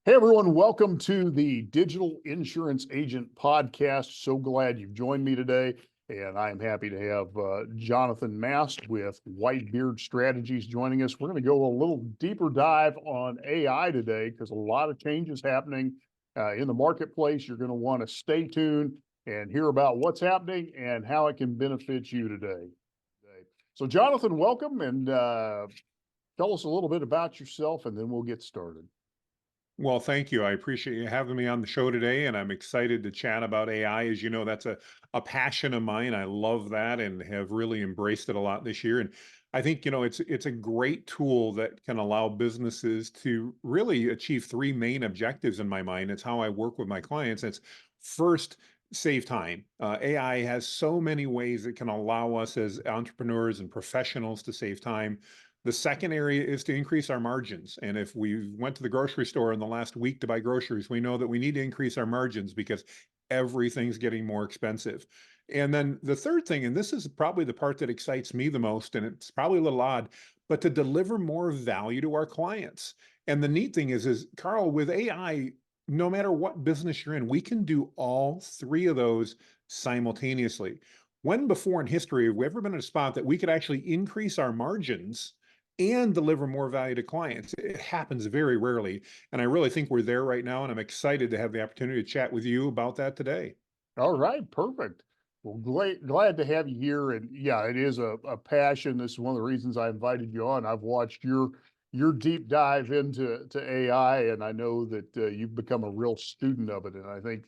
Hey everyone, welcome to the Digital Insurance Agent Podcast. So glad you've joined me today. And I am happy to have Jonathan Mast with Whitebeard Strategies joining us. We're going to go a little deeper dive on AI today because a lot of changes happening in the marketplace. You're going to want to stay tuned and hear about what's happening and how it can benefit you today. So Jonathan, welcome, and tell us a little bit about yourself and then we'll get started. Well, thank you. I appreciate you having me on the show today, and I'm excited to chat about AI. As you know, that's a passion of mine. I love that and have really embraced it a lot this year. And I think, it's a great tool that can allow businesses to really achieve three main objectives in my mind. It's how I work with my clients. It's first, save time. AI has so many ways it can allow us as entrepreneurs and professionals to save time. The second area is to increase our margins. And if we went to the grocery store in the last week to buy groceries, we know that we need to increase our margins because everything's getting more expensive. And then the third thing, and this is probably the part that excites me the most, and it's probably a little odd, but to deliver more value to our clients. And the neat thing is Carl, with AI, no matter what business you're in, we can do all three of those simultaneously. When before in history have we ever been in a spot that we could actually increase our margins and deliver more value to clients? It happens very rarely. And I really think we're there right now. And I'm excited to have the opportunity to chat with you about that today. All right, perfect. Well, glad to have you here. And yeah, it is a passion. This is one of the reasons I invited you on. I've watched your deep dive into AI, and I know that you've become a real student of it. And I think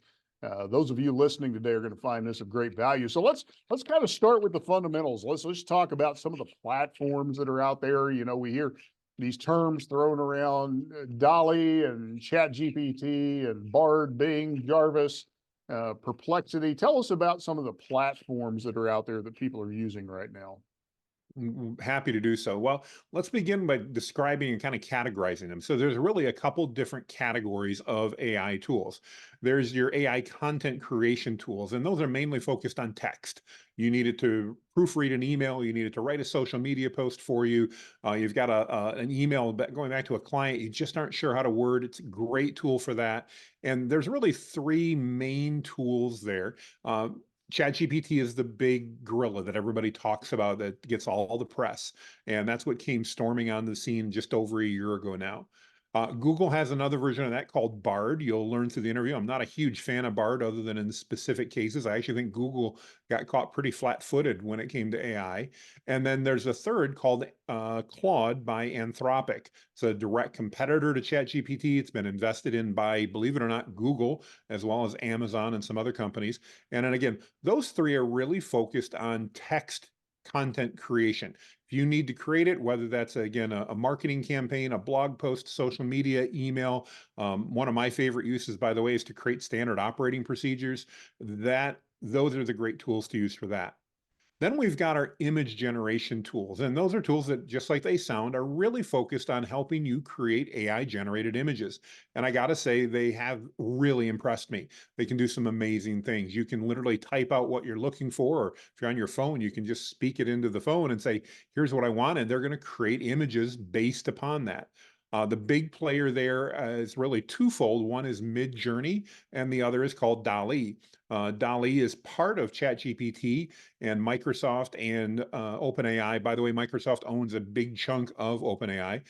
those of you listening today are going to find this of great value. So let's kind of start with the fundamentals. Let's talk about some of the platforms that are out there. You know, we hear these terms thrown around, Dalle and ChatGPT and Bard, Bing, Jarvis, Perplexity. Tell us about some of the platforms that are out there that people are using right now. Happy to do so. Well, let's begin by describing and kind of categorizing them. So there's really a couple different categories of AI tools. There's your AI content creation tools, and those are mainly focused on text. You need it to proofread an email. You need it to write a social media post for you. You've got an email going back to a client. You just aren't sure how to word. It's a great tool for that. And there's really three main tools there. ChatGPT is the big gorilla that everybody talks about that gets all the press. And that's what came storming on the scene just over a year ago now. Google has another version of that called Bard. You'll learn through the interview. I'm not a huge fan of Bard other than in specific cases. I actually think Google got caught pretty flat-footed when it came to AI. And then there's a third called Claude by Anthropic. It's a direct competitor to ChatGPT. It's been invested in by, believe it or not, Google, as well as Amazon and some other companies. And then again, those three are really focused on text content creation. If you need to create it, whether that's again a marketing campaign, a blog post, social media, email, one of my favorite uses, by the way, is to create standard operating procedures. Those are the great tools to use for that. Then we've got our image generation tools, and those are tools that, just like they sound, are really focused on helping you create AI generated images. And I got to say, they have really impressed me. They can do some amazing things. You can literally type out what you're looking for, or if you're on your phone, you can just speak it into the phone and say, here's what I want, and they're going to create images based upon that. The big player there is really twofold. One is Midjourney, and the other is called Dalle. Dalle is part of ChatGPT and Microsoft and OpenAI. By the way, Microsoft owns a big chunk of OpenAI.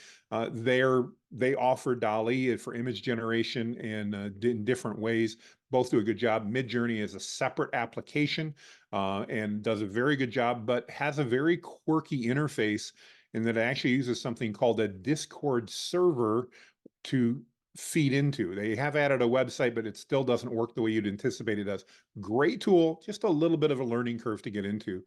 They offer Dalle for image generation and in different ways. Both do a good job. Midjourney is a separate application and does a very good job, but has a very quirky interface in that it actually uses something called a Discord server to feed into. They have added a website, but it still doesn't work the way you'd anticipate it does. Great tool, just a little bit of a learning curve to get into.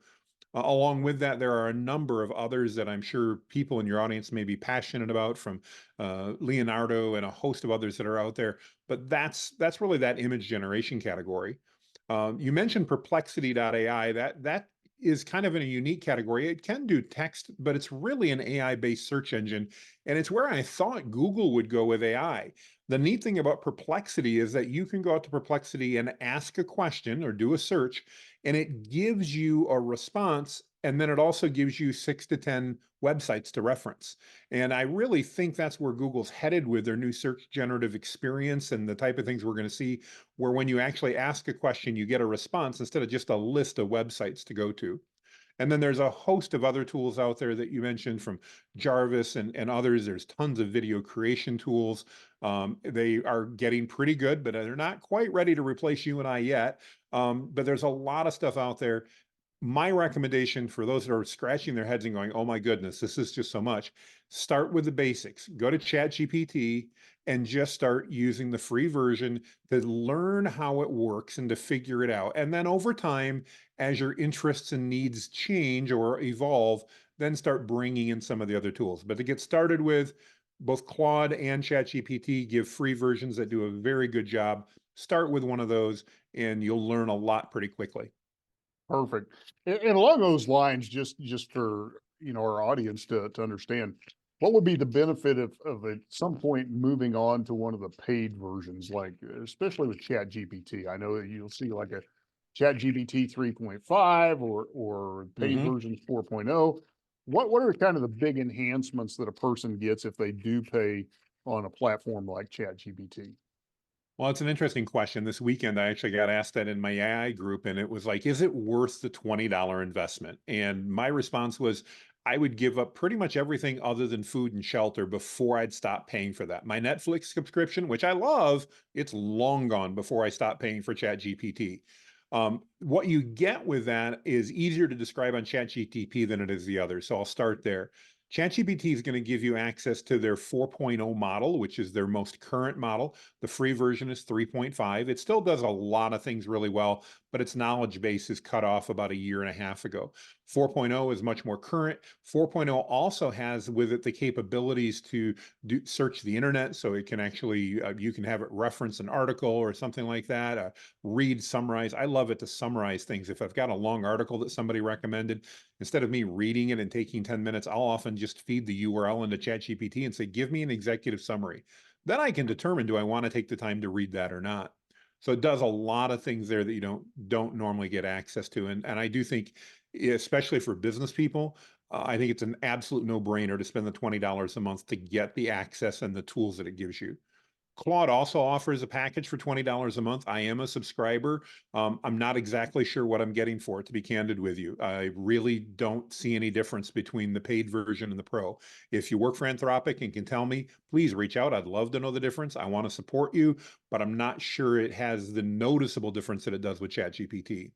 Along with that, there are a number of others that I'm sure people in your audience may be passionate about, from Leonardo and a host of others that are out there. But that's really that image generation category. You mentioned Perplexity.ai. That is kind of in a unique category. It can do text, but it's really an AI-based search engine. And it's where I thought Google would go with AI. The neat thing about Perplexity is that you can go out to Perplexity and ask a question or do a search, and it gives you a response. And then it also gives you 6 to 10 websites to reference. And I really think that's where Google's headed with their new search generative experience and the type of things we're going to see, where when you actually ask a question, you get a response instead of just a list of websites to go to. And then there's a host of other tools out there that you mentioned from Jarvis and others. There's tons of video creation tools. They are getting pretty good, but they're not quite ready to replace you and I yet. But there's a lot of stuff out there. My recommendation for those that are scratching their heads and going, oh my goodness, this is just so much, start with the basics. Go to ChatGPT and just start using the free version to learn how it works and to figure it out. And then over time, as your interests and needs change or evolve, then start bringing in some of the other tools. But to get started with, both Claude and ChatGPT give free versions that do a very good job. Start with one of those and you'll learn a lot pretty quickly. Perfect. And along those lines, just for, our audience to understand, what would be the benefit of at some point moving on to one of the paid versions, like especially with Chat GPT? I know that you'll see like a Chat GPT 3.5 or paid Mhm. version 4.0. What are kind of the big enhancements that a person gets if they do pay on a platform like Chat GPT? Well, it's an interesting question. This weekend, I actually got asked that in my AI group, and it was like, is it worth the $20 investment? And my response was, I would give up pretty much everything other than food and shelter before I'd stop paying for that. My Netflix subscription, which I love, it's long gone before I stop paying for ChatGPT. What you get with that is easier to describe on ChatGPT than it is the other. So I'll start there. ChatGPT is going to give you access to their 4.0 model, which is their most current model. The free version is 3.5. It still does a lot of things really well, but its knowledge base is cut off about a year and a half ago. 4.0 is much more current. 4.0 also has with it the capabilities to search the internet, so it can actually, you can have it reference an article or something like that, read, summarize. I love it to summarize things. If I've got a long article that somebody recommended, instead of me reading it and taking 10 minutes, I'll often just feed the URL into ChatGPT and say, give me an executive summary. Then I can determine, do I want to take the time to read that or not? So it does a lot of things there that you don't normally get access to. And I do think, especially for business people, I think it's an absolute no-brainer to spend the $20 a month to get the access and the tools that it gives you. Claude also offers a package for $20 a month. I am a subscriber. I'm not exactly sure what I'm getting for it, to be candid with you. I really don't see any difference between the paid version and the pro. If you work for Anthropic and can tell me, please reach out. I'd love to know the difference. I want to support you, but I'm not sure it has the noticeable difference that it does with ChatGPT.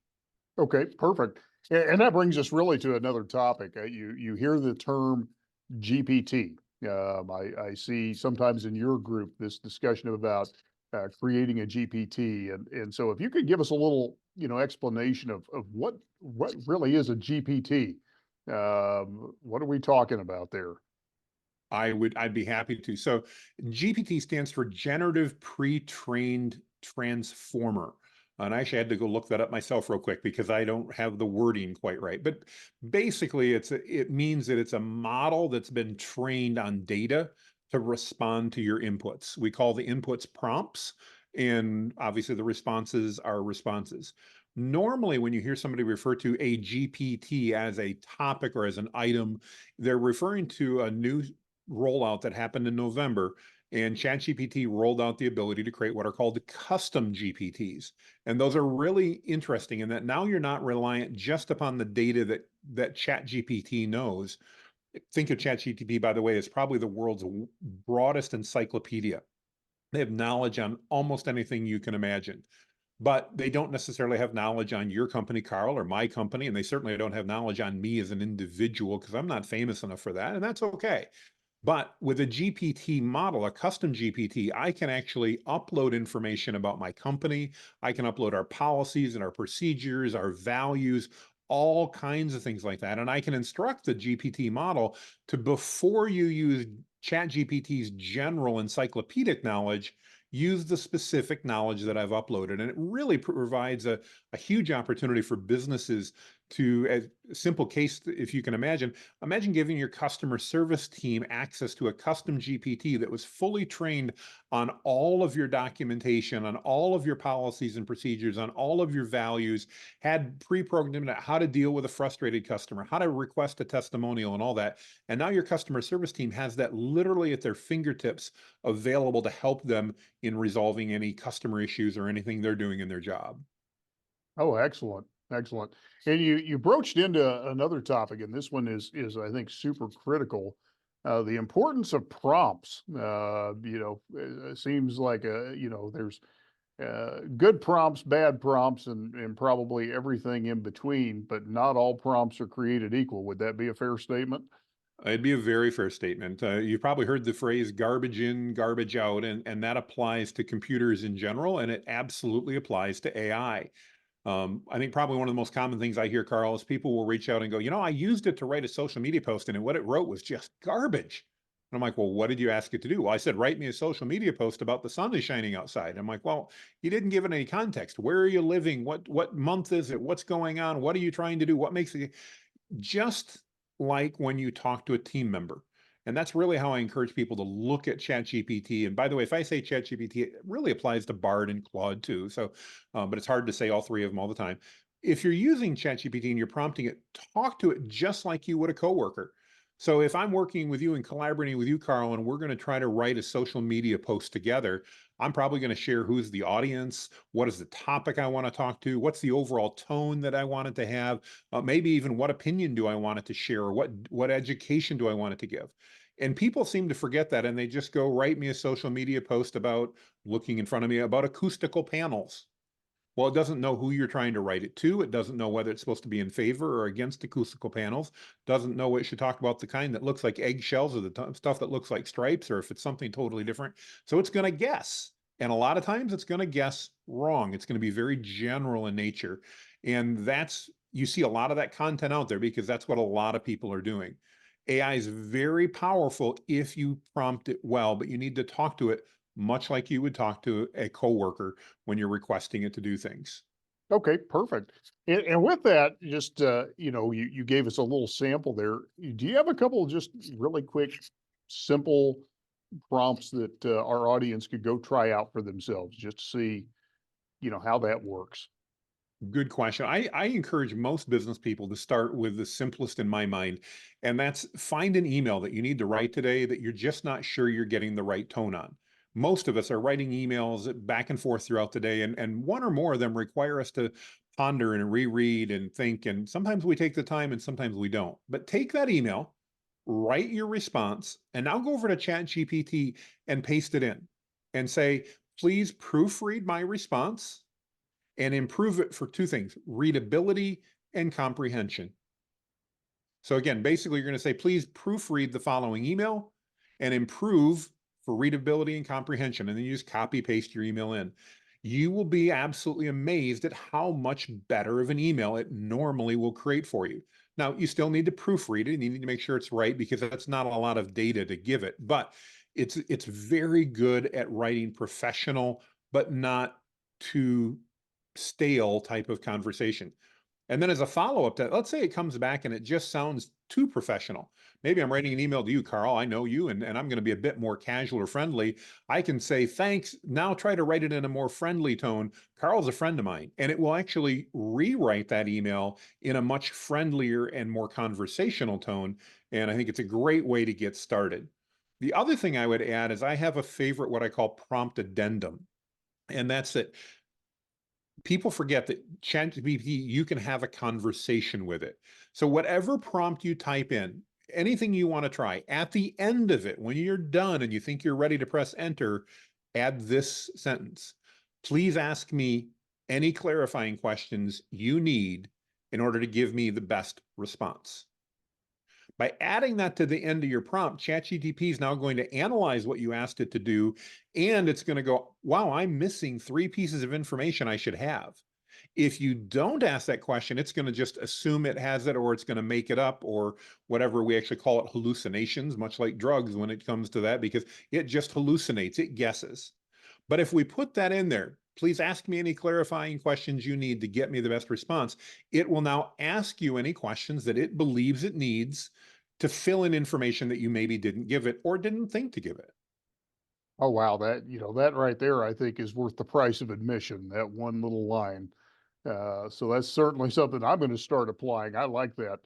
Okay, perfect. And that brings us really to another topic. You hear the term GPT. I see sometimes in your group this discussion about creating a GPT, and so if you could give us a little explanation of what really is a GPT. What are we talking about there? I'd be happy to. So GPT stands for Generative Pre-trained Transformer. And I actually had to go look that up myself real quick because I don't have the wording quite right. But basically, it means that it's a model that's been trained on data to respond to your inputs. We call the inputs prompts, and obviously the responses are responses. Normally, when you hear somebody refer to a GPT as a topic or as an item, they're referring to a new rollout that happened in November, and ChatGPT rolled out the ability to create what are called custom GPTs. And those are really interesting in that now you're not reliant just upon the data that ChatGPT knows. Think of ChatGPT, by the way, as probably the world's broadest encyclopedia. They have knowledge on almost anything you can imagine, but they don't necessarily have knowledge on your company, Carl, or my company, and they certainly don't have knowledge on me as an individual because I'm not famous enough for that, and that's okay. But with a GPT model, a custom GPT, I can actually upload information about my company. I can upload our policies and our procedures, our values, all kinds of things like that. And I can instruct the GPT model to, before you use ChatGPT's general encyclopedic knowledge, use the specific knowledge that I've uploaded. And it really provides a huge opportunity for businesses to, as a simple case, if you can imagine giving your customer service team access to a custom GPT that was fully trained on all of your documentation, on all of your policies and procedures, on all of your values, had pre-programmed how to deal with a frustrated customer, how to request a testimonial and all that. And now your customer service team has that literally at their fingertips available to help them in resolving any customer issues or anything they're doing in their job. Oh, excellent, excellent. And you broached into another topic, and this one is I think super critical. The importance of prompts. It seems like there's good prompts, bad prompts, and probably everything in between, but not all prompts are created equal. Would that be a fair statement? It'd be a very fair statement. You've probably heard the phrase garbage in, garbage out, and that applies to computers in general, and it absolutely applies to AI. I think probably one of the most common things I hear, Carl, is people will reach out and go, I used it to write a social media post, and what it wrote was just garbage. And I'm like, well, what did you ask it to do? Well, I said, write me a social media post about the sun is shining outside. I'm like, well, you didn't give it any context. Where are you living? What month is it? What's going on? What are you trying to do? What makes it just like when you talk to a team member? And that's really how I encourage people to look at ChatGPT. And by the way, if I say ChatGPT, it really applies to Bard and Claude too. So, but it's hard to say all three of them all the time. If you're using ChatGPT and you're prompting it, talk to it just like you would a coworker. So if I'm working with you and collaborating with you, Carl, and we're going to try to write a social media post together, I'm probably going to share who's the audience, what is the topic I want to talk to, what's the overall tone that I want it to have, maybe even what opinion do I want it to share, or what education do I want it to give. And people seem to forget that, and they just go write me a social media post about looking in front of me about acoustical panels. Well, it doesn't know who you're trying to write it to. It doesn't know whether it's supposed to be in favor or against acoustical panels. Doesn't know it should talk about the kind that looks like eggshells or the stuff that looks like stripes, or if it's something totally different. So it's going to guess. And a lot of times it's going to guess wrong. It's going to be very general in nature. And you see a lot of that content out there because that's what a lot of people are doing. AI is very powerful if you prompt it well, but you need to talk to it much like you would talk to a coworker when you're requesting it to do things. Okay, perfect. And with that, just you gave us a little sample there. Do you have a couple of just really quick, simple prompts that our audience could go try out for themselves, just to see, how that works? Good question. I encourage most business people to start with the simplest in my mind, and that's find an email that you need to write today that you're just not sure you're getting the right tone on. Most of us are writing emails back and forth throughout the day, and one or more of them require us to ponder and reread and think. And sometimes we take the time and sometimes we don't. But take that email, write your response, and now go over to ChatGPT and paste it in and say, please proofread my response and improve it for two things: readability and comprehension. So again, basically you're going to say, please proofread the following email and improve for readability and comprehension. And then you just copy paste your email in. You will be absolutely amazed at how much better of an email it normally will create for you. Now, you still need to proofread it and you need to make sure it's right because that's not a lot of data to give it, but it's very good at writing professional, but not too stale type of conversation. And then as a follow-up to that, let's say it comes back and it just sounds too professional. Maybe I'm writing an email to you, Carl. I know you, and I'm going to be a bit more casual or friendly. I can say, thanks. Now try to write it in a more friendly tone. Carl's a friend of mine. And it will actually rewrite that email in a much friendlier and more conversational tone. And I think it's a great way to get started. The other thing I would add is I have a favorite, what I call prompt addendum. And that's that people forget that ChatGPT, you can have a conversation with it. So whatever prompt you type in, anything you want to try, at the end of it, when you're done and you think you're ready to press enter, add this sentence. Please ask me any clarifying questions you need in order to give me the best response. By adding that to the end of your prompt, ChatGPT is now going to analyze what you asked it to do, and it's going to go, wow, I'm missing 3 pieces of information I should have. If you don't ask that question, it's going to just assume it has it, or it's going to make it up, or whatever we actually call it, hallucinations, much like drugs when it comes to that, because it just hallucinates, it guesses. But if we put that in there, please ask me any clarifying questions you need to get me the best response. It will now ask you any questions that it believes it needs to fill in information that you maybe didn't give it or didn't think to give it. Oh, wow. That right there, I think is worth the price of admission, that one little line. So that's certainly something I'm going to start applying. I like that.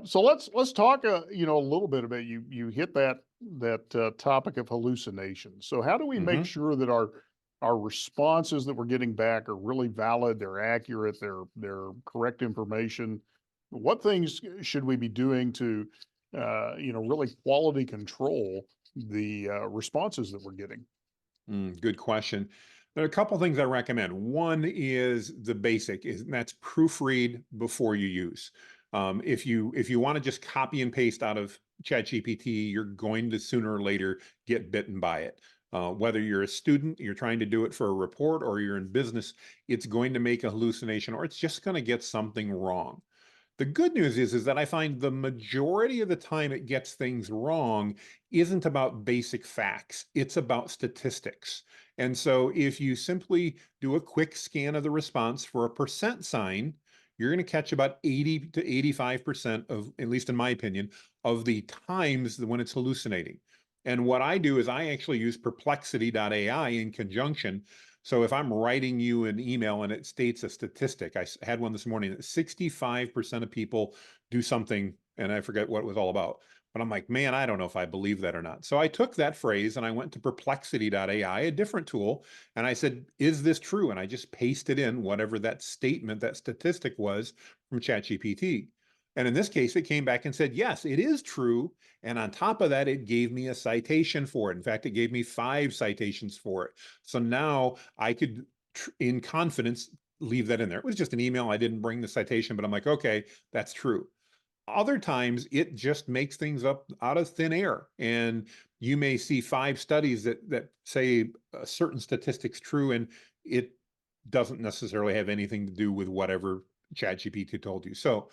So let's talk, a little bit about you hit that topic of hallucinations. So how do we make Mhm. sure that our responses that we're getting back are really valid, they're accurate, they're correct information? What things should we be doing to, really quality control the responses that we're getting? Good question. There are a couple things I recommend. One is the basic, is that's proofread before you use. If you want to just copy and paste out of ChatGPT, you're going to sooner or later get bitten by it. Whether you're a student, you're trying to do it for a report, or you're in business, it's going to make a hallucination, or it's just going to get something wrong. The good news is that I find the majority of the time it gets things wrong isn't about basic facts, it's about statistics. And so if you simply do a quick scan of the response for a percent sign, you're going to catch about 80 to 85% of, at least in my opinion, of the times when it's hallucinating. And what I do is I actually use perplexity.ai in conjunction. So if I'm writing you an email and it states a statistic, I had one this morning that 65% of people do something, and I forget what it was all about. But I'm like, man, I don't know if I believe that or not. So I took that phrase and I went to perplexity.ai, a different tool, and I said, is this true? And I just pasted in whatever that statement, that statistic was from ChatGPT. And in this case, it came back and said, yes, it is true. And on top of that, it gave me a citation for it. In fact, it gave me 5 citations for it. So now I could, in confidence, leave that in there. It was just an email. I didn't bring the citation, but I'm like, okay, that's true. Other times it just makes things up out of thin air. And you may see 5 studies that say a certain statistic's true, and it doesn't necessarily have anything to do with whatever ChatGPT told you. So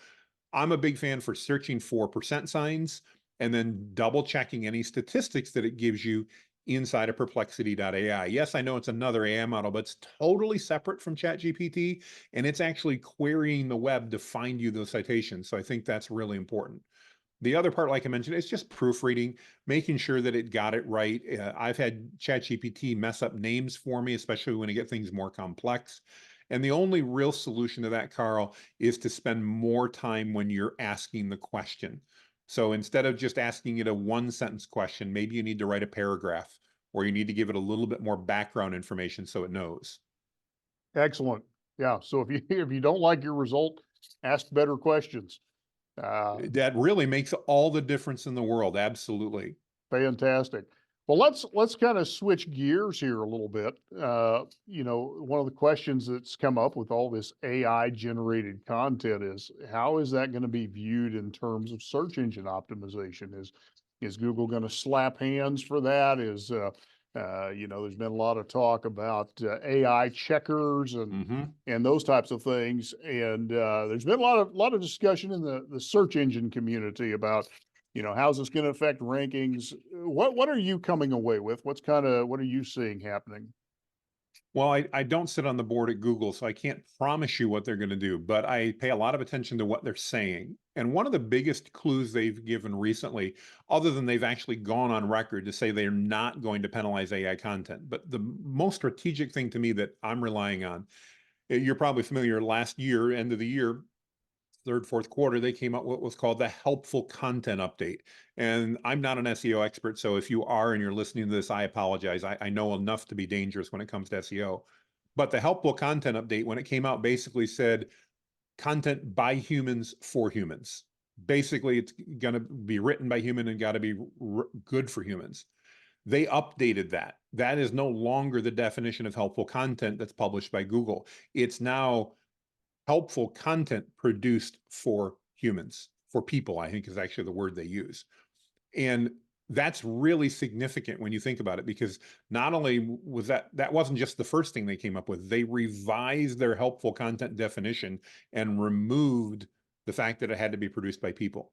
I'm a big fan for searching for percent signs and then double checking any statistics that it gives you inside of perplexity.ai. Yes, I know it's another AI model, but it's totally separate from ChatGPT, and it's actually querying the web to find you those citations. So I think that's really important. The other part, like I mentioned, is just proofreading, making sure that it got it right. I've had ChatGPT mess up names for me, especially when I get things more complex. And the only real solution to that, Carl, is to spend more time when you're asking the question. So instead of just asking it a one sentence question, maybe you need to write a paragraph, or you need to give it a little bit more background information so it knows. Excellent. Yeah. So if you if you don't like your result, ask better questions. That really makes all the difference in the world. Absolutely. Fantastic. Well, let's kind of switch gears here a little bit. One of the questions that's come up with all this AI generated content is how is that going to be viewed in terms of search engine optimization? Is Google going to slap hands for that? There's been a lot of talk about AI checkers Hmm. and those types of things, and there's been a lot of discussion in the search engine community about how's this going to affect rankings? What are you coming away with? What are you seeing happening? Well, I don't sit on the board at Google, so I can't promise you what they're going to do, but I pay a lot of attention to what they're saying. And one of the biggest clues they've given recently, other than they've actually gone on record to say they're not going to penalize AI content, but the most strategic thing to me that I'm relying on, you're probably familiar last year, end of the year, third, fourth quarter, they came out with what was called the helpful content update. And I'm not an SEO expert, so if you are and you're listening to this, I apologize. I know enough to be dangerous when it comes to SEO. But the helpful content update, when it came out, basically said content by humans for humans. Basically, it's going to be written by human and got to be good for humans. They updated that. That is no longer the definition of helpful content that's published by Google. It's now helpful content produced for humans, for people, I think is actually the word they use. And that's really significant when you think about it, because not only was that wasn't just the first thing they came up with, they revised their helpful content definition and removed the fact that it had to be produced by people.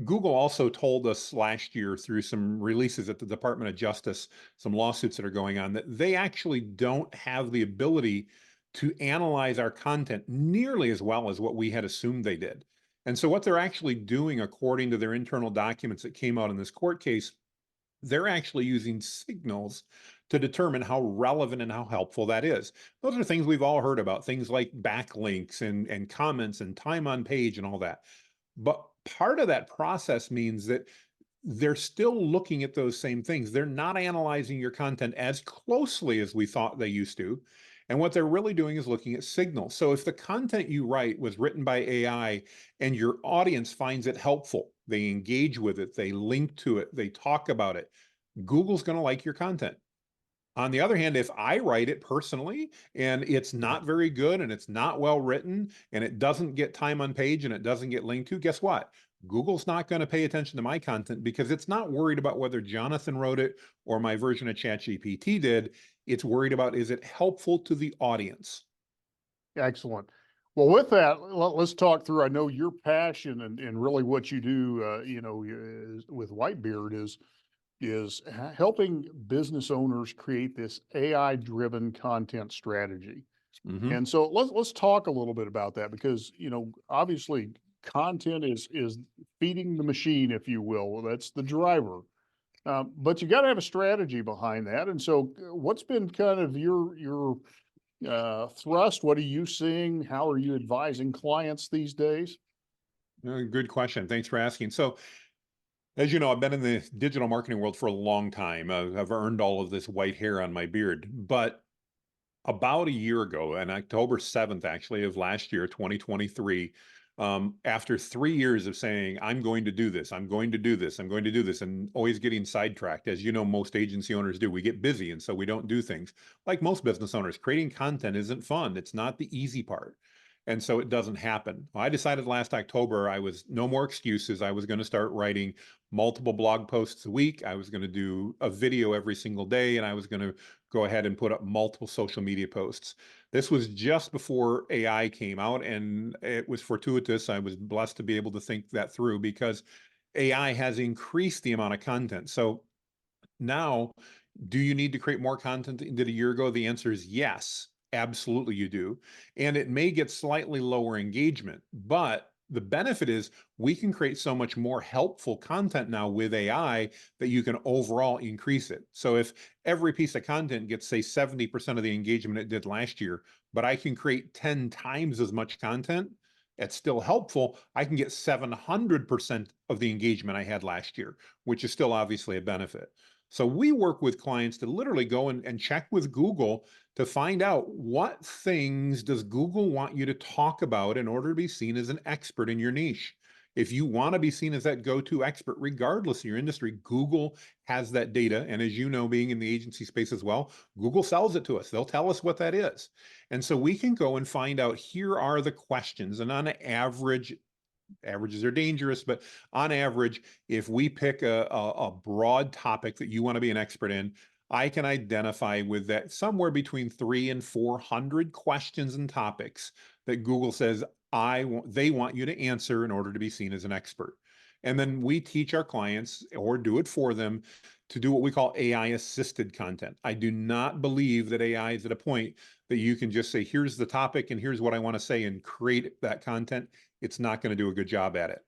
Google also told us last year through some releases at the Department of Justice, some lawsuits that are going on, that they actually don't have the ability to analyze our content nearly as well as what we had assumed they did. And so what they're actually doing, according to their internal documents that came out in this court case, they're actually using signals to determine how relevant and how helpful that is. Those are things we've all heard about, things like backlinks and comments and time on page and all that. But part of that process means that they're still looking at those same things. They're not analyzing your content as closely as we thought they used to. And what they're really doing is looking at signals. So if the content you write was written by AI and your audience finds it helpful, they engage with it, they link to it, they talk about it, Google's going to like your content. On the other hand, if I write it personally and it's not very good and it's not well written and it doesn't get time on page and it doesn't get linked to, guess what? Google's not going to pay attention to my content because it's not worried about whether Jonathan wrote it or my version of ChatGPT did. It's worried about, is it helpful to the audience? Excellent. Well, with that, let's talk through, I know your passion and really what you do, with Whitebeard is helping business owners create this AI-driven content strategy. Mhm. And so let's talk a little bit about that because, obviously content is feeding the machine, if you will. That's the driver. But you got to have a strategy behind that. And so what's been kind of your thrust? What are you seeing? How are you advising clients these days? Good question. Thanks for asking. So, as you know, I've been in the digital marketing world for a long time. I've earned all of this white hair on my beard. But about a year ago, on October 7th, actually, of last year, 2023, after 3 years of saying, I'm going to do this, I'm going to do this, I'm going to do this, and always getting sidetracked, as you know, most agency owners do. We get busy, and so we don't do things. Like most business owners, creating content isn't fun. It's not the easy part. And so it doesn't happen. Well, I decided last October I was no more excuses. I was going to start writing multiple blog posts a week. I was going to do a video every single day, and I was going to go ahead and put up multiple social media posts. This was just before AI came out, and it was fortuitous. I was blessed to be able to think that through because AI has increased the amount of content. So now, do you need to create more content than you did a year ago? The answer is yes, absolutely you do. And it may get slightly lower engagement, but the benefit is we can create so much more helpful content now with AI that you can overall increase it. So if every piece of content gets, say, 70% of the engagement it did last year, but I can create 10 times as much content, it's still helpful. I can get 700% of the engagement I had last year, which is still obviously a benefit. So we work with clients to literally go and check with Google to find out what things does Google want you to talk about in order to be seen as an expert in your niche. If you want to be seen as that go-to expert, regardless of your industry, Google has that data. And as you know, being in the agency space as well, Google sells it to us. They'll tell us what that is. And so we can go and find out, here are the questions. And on average, averages are dangerous, but on average, if we pick a broad topic that you want to be an expert in, I can identify with that somewhere between 300 and 400 questions and topics that Google says they want you to answer in order to be seen as an expert. And then we teach our clients or do it for them to do what we call AI assisted content. I do not believe that AI is at a point that you can just say, here's the topic and here's what I want to say and create that content. It's not going to do a good job at it.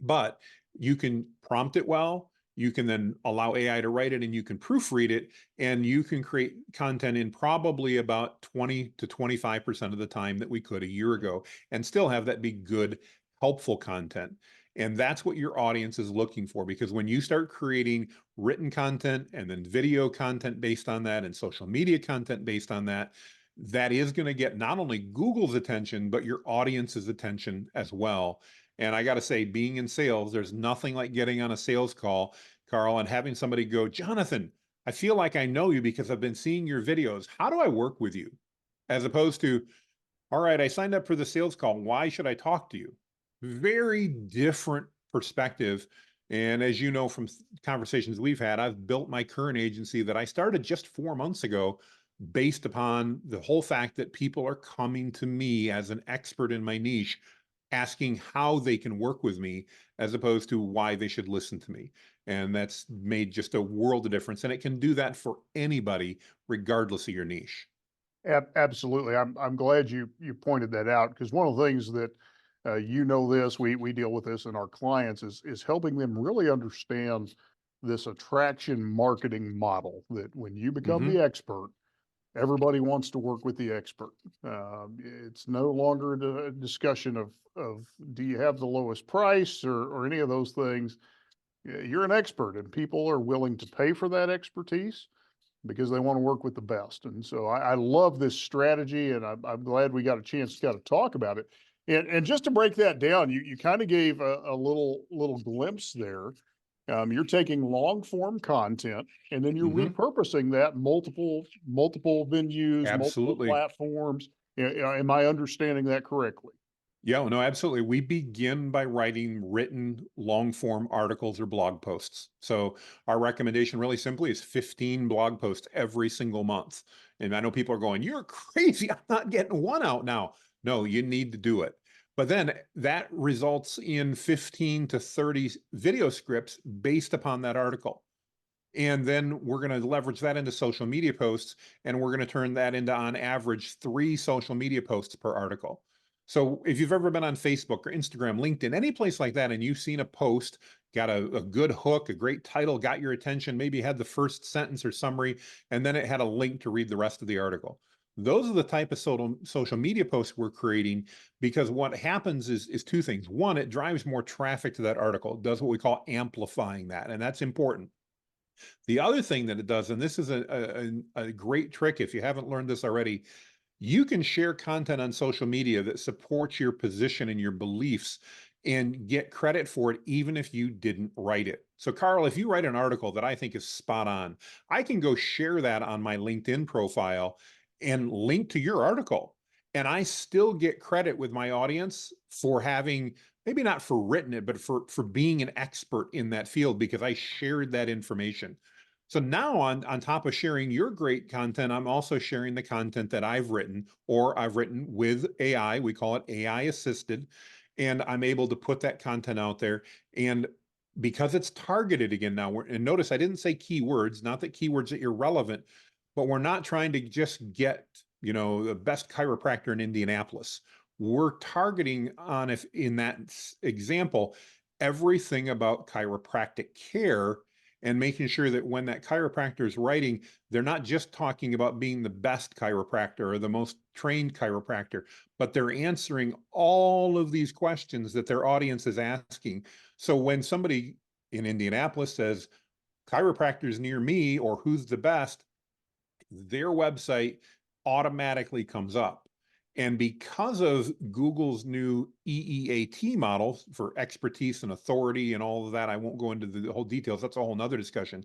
But you can prompt it well. You can then allow AI to write it and you can proofread it, and you can create content in probably about 20 to 25% of the time that we could a year ago and still have that be good, helpful content. And that's what your audience is looking for, because when you start creating written content and then video content based on that and social media content based on that, that is going to get not only Google's attention, but your audience's attention as well. And I got to say, being in sales, there's nothing like getting on a sales call, Carl, and having somebody go, Jonathan, I feel like I know you because I've been seeing your videos. How do I work with you? As opposed to, all right, I signed up for the sales call. Why should I talk to you? Very different perspective. And as you know from conversations we've had, I've built my current agency that I started just 4 months ago based upon the whole fact that people are coming to me as an expert in my niche asking how they can work with me as opposed to why they should listen to me. And that's made just a world of difference. And it can do that for anybody, regardless of your niche. Absolutely. I'm glad you pointed that out, because one of the things that this, we deal with this in our clients, is helping them really understand this attraction marketing model, that when you become Hmm. the expert, everybody wants to work with the expert. It's no longer a discussion of do you have the lowest price, or any of those things. You're an expert, and people are willing to pay for that expertise because they want to work with the best. And so I love this strategy, and I'm glad we got a chance to kind of talk about it. And just to break that down, you kind of gave a little glimpse there. You're taking long form content, and then you're Hmm. repurposing that multiple venues, multiple Absolutely. platforms. Am I understanding that correctly? Yeah, no, absolutely. We begin by writing written long form articles or blog posts. So our recommendation really simply is 15 blog posts every single month. And I know people are going, "You're crazy. I'm not getting one out now." No, you need to do it. But then that results in 15 to 30 video scripts based upon that article. And then we're going to leverage that into social media posts, and we're going to turn that into, on average, 3 social media posts per article. So if you've ever been on Facebook or Instagram, LinkedIn, any place like that, and you've seen a post, got a good hook, a great title, got your attention, maybe had the first sentence or summary, and then it had a link to read the rest of the article. Those are the type of social media posts we're creating, because what happens is two things. One, it drives more traffic to that article. It does what we call amplifying that, and that's important. The other thing that it does, and this is a great trick if you haven't learned this already, you can share content on social media that supports your position and your beliefs and get credit for it even if you didn't write it. So, Carl, if you write an article that I think is spot on, I can go share that on my LinkedIn profile and link to your article. And I still get credit with my audience for having, maybe not for written it, but for being an expert in that field, because I shared that information. So now, on top of sharing your great content, I'm also sharing the content that I've written, or I've written with AI. We call it AI assisted. And I'm able to put that content out there. And because it's targeted again now, and notice I didn't say keywords, not that keywords are irrelevant, but we're not trying to just get, the best chiropractor in Indianapolis. We're targeting on, if in that example, everything about chiropractic care, and making sure that when that chiropractor is writing, they're not just talking about being the best chiropractor or the most trained chiropractor, but they're answering all of these questions that their audience is asking. So when somebody in Indianapolis says, chiropractors near me, or who's the best, their website automatically comes up. And because of Google's new EEAT model for expertise and authority and all of that, I won't go into the whole details. That's a whole nother discussion.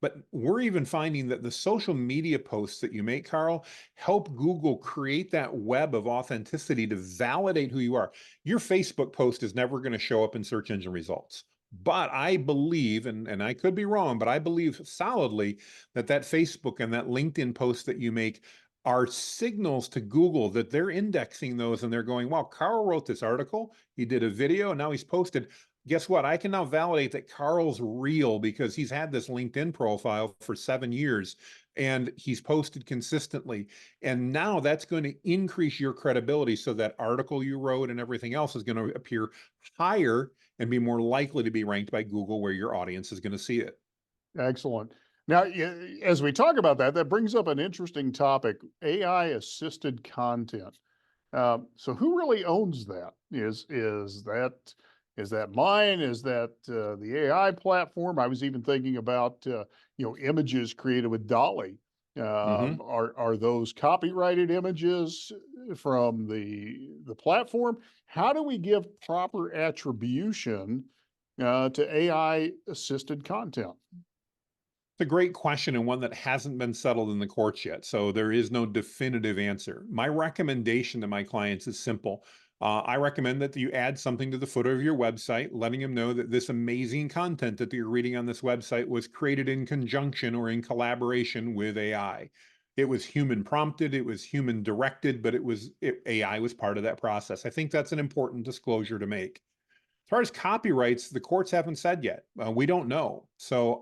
But we're even finding that the social media posts that you make, Carl, help Google create that web of authenticity to validate who you are. Your Facebook post is never going to show up in search engine results. But I believe, and I could be wrong, but I believe solidly that Facebook and that LinkedIn post that you make are signals to Google that they're indexing those, and they're going, wow, Carl wrote this article, he did a video, and now he's posted. Guess what? I can now validate that Carl's real because he's had this LinkedIn profile for 7 years and he's posted consistently. And now that's going to increase your credibility. So that article you wrote and everything else is going to appear higher and be more likely to be ranked by Google, where your audience is going to see it. Excellent. Now, as we talk about that, that brings up an interesting topic: AI assisted content. So who really owns that? Is that mine? Is that the AI platform? I was even thinking about images created with Dalle. Mm-hmm. Are those copyrighted images from the platform? How do we give proper attribution to AI assisted content? It's a great question, and one that hasn't been settled in the courts yet. So there is no definitive answer. My recommendation to my clients is simple. I recommend that you add something to the footer of your website, letting them know that this amazing content that you're reading on this website was created in conjunction or in collaboration with AI. It was human prompted, it was human directed, but AI was part of that process. I think that's an important disclosure to make. As far as copyrights, the courts haven't said yet. We don't know. So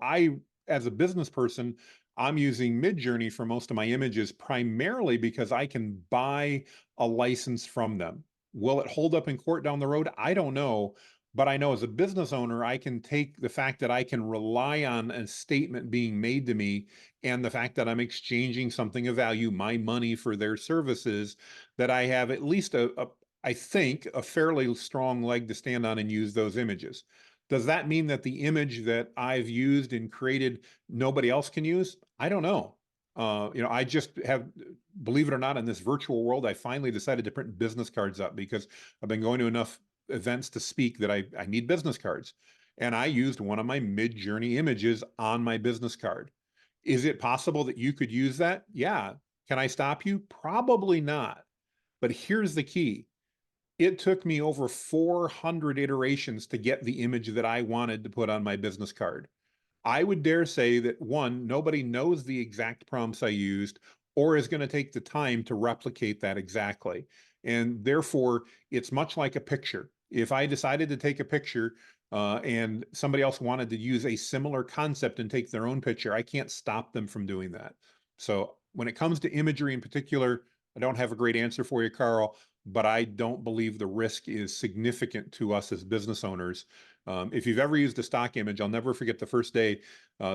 as a business person, I'm using Midjourney for most of my images primarily because I can buy a license from them. Will it hold up in court down the road? I don't know. But I know as a business owner, I can take the fact that I can rely on a statement being made to me and the fact that I'm exchanging something of value, my money for their services, that I have at least I think, a fairly strong leg to stand on and use those images. Does that mean that the image that I've used and created nobody else can use? I don't know. I just have, believe it or not, in this virtual world, I finally decided to print business cards up because I've been going to enough events to speak that I need business cards. And I used one of my Midjourney images on my business card. Is it possible that you could use that? Yeah. Can I stop you? Probably not. But here's the key. It took me over 400 iterations to get the image that I wanted to put on my business card. I would dare say that one, nobody knows the exact prompts I used or is going to take the time to replicate that exactly. And therefore, it's much like a picture. If I decided to take a picture and somebody else wanted to use a similar concept and take their own picture, I can't stop them from doing that. So when it comes to imagery in particular, I don't have a great answer for you, Carl, but I don't believe the risk is significant to us as business owners. If you've ever used a stock image, I'll never forget the first day.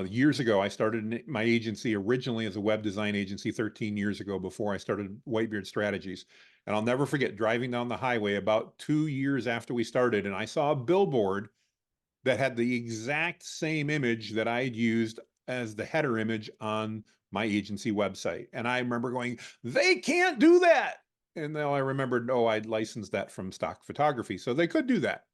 Years ago, I started my agency originally as a web design agency 13 years ago before I started Whitebeard Strategies. And I'll never forget driving down the highway about 2 years after we started, and I saw a billboard that had the exact same image that I had used as the header image on my agency website. And I remember going, they can't do that. And then I remembered, oh, I'd licensed that from stock photography. So they could do that.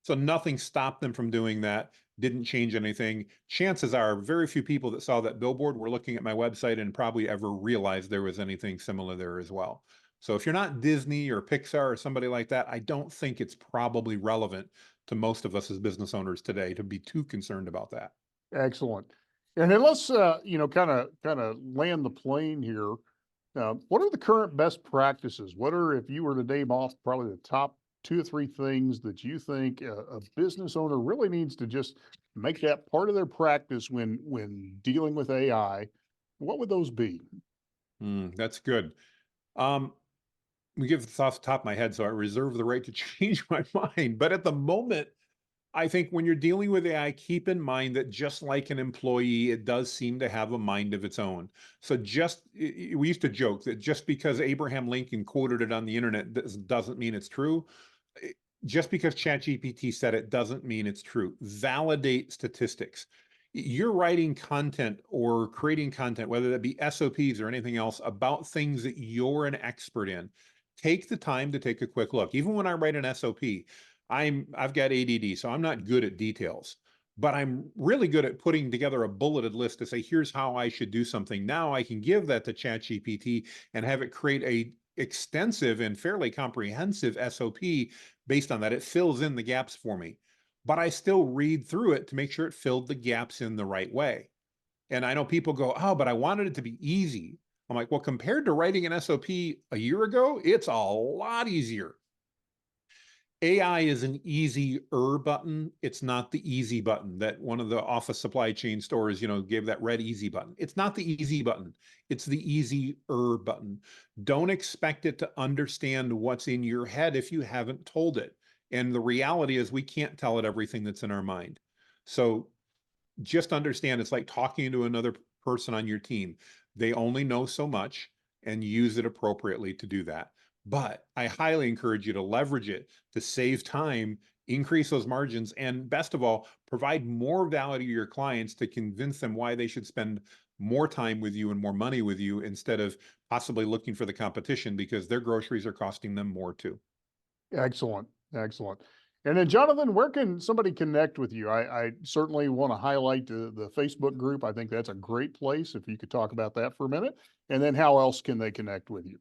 So nothing stopped them from doing that, didn't change anything. Chances are very few people that saw that billboard were looking at my website and probably ever realized there was anything similar there as well. So if you're not Disney or Pixar or somebody like that, I don't think it's probably relevant to most of us as business owners today to be too concerned about that. Excellent. And then let's, kind of land the plane here. What are the current best practices? What are, if you were to name off probably the top 2 or 3 things that you think a business owner really needs to just make that part of their practice when dealing with AI? What would those be? That's good. We give this off the top of my head, so I reserve the right to change my mind. But at the moment, I think when you're dealing with AI, keep in mind that just like an employee, it does seem to have a mind of its own. So we used to joke that just because Abraham Lincoln quoted it on the internet doesn't mean it's true. Just because ChatGPT said it doesn't mean it's true. Validate statistics. You're writing content or creating content, whether that be SOPs or anything else, about things that you're an expert in. Take the time to take a quick look. Even when I write an SOP, I've got ADD, so I'm not good at details, but I'm really good at putting together a bulleted list to say, here's how I should do something. Now I can give that to ChatGPT and have it create a extensive and fairly comprehensive SOP based on that. It fills in the gaps for me, but I still read through it to make sure it filled the gaps in the right way. And I know people go, oh, but I wanted it to be easy. I'm like, well, compared to writing an SOP a year ago, it's a lot easier. AI is an easier button. It's not the easy button that one of the office supply chain stores, gave that red easy button. It's not the easy button. It's the easier button. Don't expect it to understand what's in your head if you haven't told it. And the reality is we can't tell it everything that's in our mind. So just understand it's like talking to another person on your team. They only know so much, and use it appropriately to do that. But I highly encourage you to leverage it to save time, increase those margins, and best of all, provide more value to your clients to convince them why they should spend more time with you and more money with you instead of possibly looking for the competition because their groceries are costing them more too. Excellent. Excellent. And then, Jonathan, where can somebody connect with you? I certainly want to highlight the Facebook group. I think that's a great place. If you could talk about that for a minute. And then how else can they connect with you?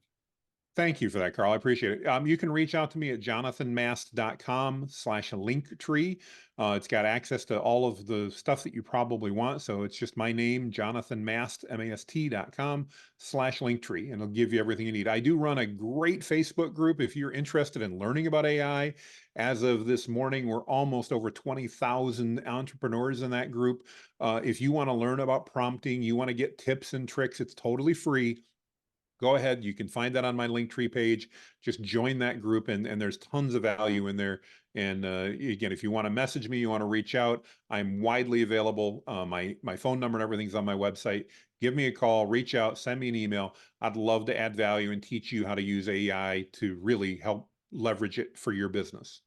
Thank you for that, Carl. I appreciate it. You can reach out to me at jonathanmast.com/linktree. It's got access to all of the stuff that you probably want. So it's just my name, Jonathan Mast, MAST.com/linktree, and it'll give you everything you need. I do run a great Facebook group if you're interested in learning about AI. As of this morning, we're almost over 20,000 entrepreneurs in that group. If you want to learn about prompting, you want to get tips and tricks, it's totally free. Go ahead. You can find that on my Linktree page. Just join that group, and there's tons of value in there. And again, if you want to message me, you want to reach out, I'm widely available. My phone number and everything's on my website. Give me a call, reach out, send me an email. I'd love to add value and teach you how to use AI to really help leverage it for your business.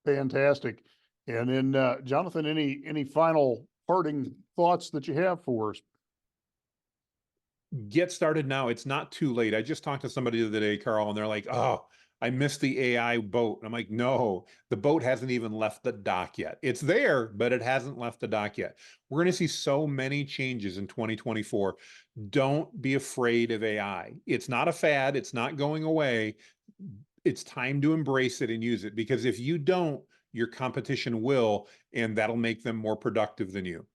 Fantastic. And then, Jonathan, any final parting thoughts that you have for us? Get started now. It's not too late. I just talked to somebody the other day, Carl, and they're like, "Oh, I missed the AI boat." And I'm like, "No, the boat hasn't even left the dock yet. It's there, but it hasn't left the dock yet." We're going to see so many changes in 2024. Don't be afraid of AI. It's not a fad. It's not going away. It's time to embrace it and use it, because if you don't, your competition will, and that'll make them more productive than you.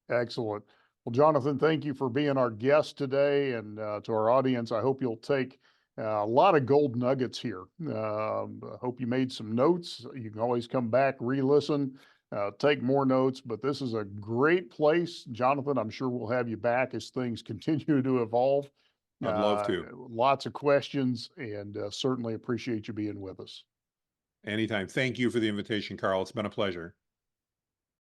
Excellent. Well, Jonathan, thank you for being our guest today. And to our audience, I hope you'll take a lot of gold nuggets here. I hope you made some notes. You can always come back, re-listen, take more notes. But this is a great place. Jonathan, I'm sure we'll have you back as things continue to evolve. I'd love to. Lots of questions, and certainly appreciate you being with us. Anytime. Thank you for the invitation, Carl. It's been a pleasure.